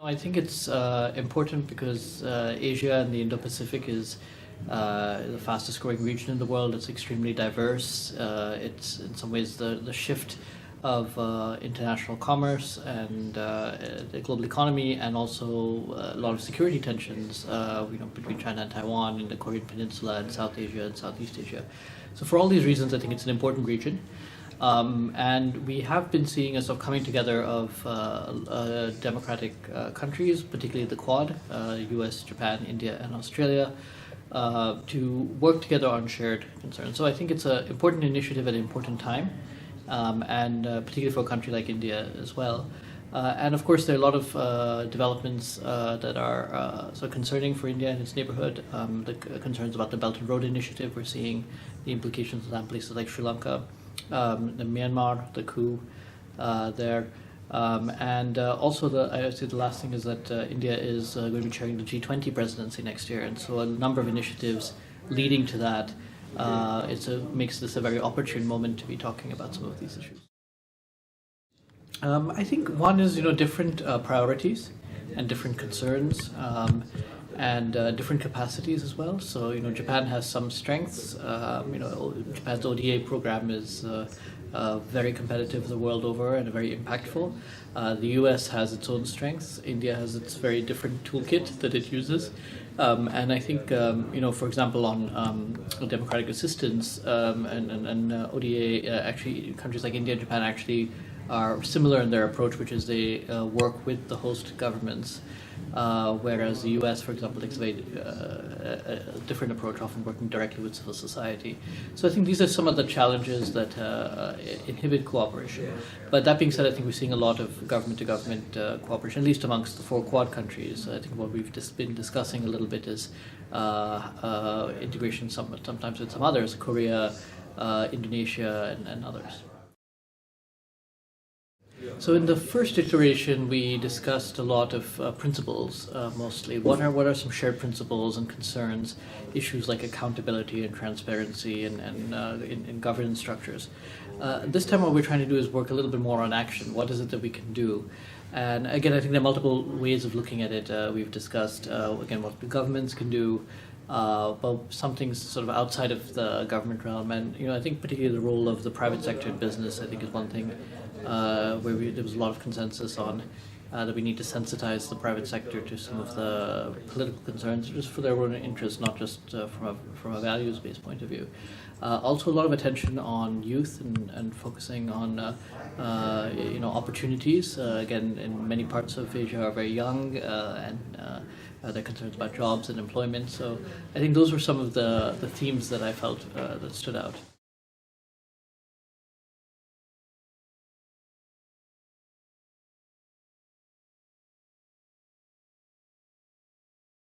I think it's important because Asia and the Indo-Pacific is the fastest growing region in the world. It's extremely diverse. It's in some ways the shift of international commerce and the global economy, and also a lot of security tensions, between China and Taiwan, and the Korean Peninsula, and South Asia and Southeast Asia. So for all these reasons, I think it's an important region. And we have been seeing a sort of coming together of democratic countries, particularly the Quad, US, Japan, India, and Australia, to work together on shared concerns. So I think it's an important initiative at an important time, and particularly for a country like India as well. And of course, there are a lot of developments that are so concerning for India and its neighborhood. The concerns about the Belt and Road Initiative, we're seeing the implications of that in places like Sri Lanka. The Myanmar, the coup there, and also I would say the last thing is that India is going to be chairing the G20 presidency next year, and so a number of initiatives leading to that. Makes this a very opportune moment to be talking about some of these issues. I think one is different priorities and different concerns. And different capacities as well. So Japan has some strengths. Japan's ODA program is very competitive the world over and very impactful. The US has its own strengths. India has its very different toolkit that it uses. And I think, for example, on democratic assistance and ODA, actually countries like India and Japan actually are similar in their approach, which is they work with the host governments, whereas the US, for example, takes a different approach, often working directly with civil society. So I think these are some of the challenges that inhibit cooperation. But that being said, I think we're seeing a lot of government-to-government cooperation, at least amongst the 4 Quad countries. I think what we've just been discussing a little bit is integration sometimes with some others, Korea, Indonesia, and others. So in the first iteration, we discussed a lot of principles, mostly. What are some shared principles and concerns, issues like accountability and transparency and in governance structures. This time what we're trying to do is work a little bit more on action. What is it that we can do? And again, I think there are multiple ways of looking at it. We've discussed, again, what the governments can do, but some things sort of outside of the government realm. And I think particularly the role of the private sector in business, I think, is one thing where there was a lot of consensus on that we need to sensitize the private sector to some of the political concerns, just for their own interest, not just from a values-based point of view. Also, a lot of attention on youth and focusing on opportunities. Again, in many parts of Asia are very young, and there are concerns about jobs and employment. So I think those were some of the themes that I felt that stood out.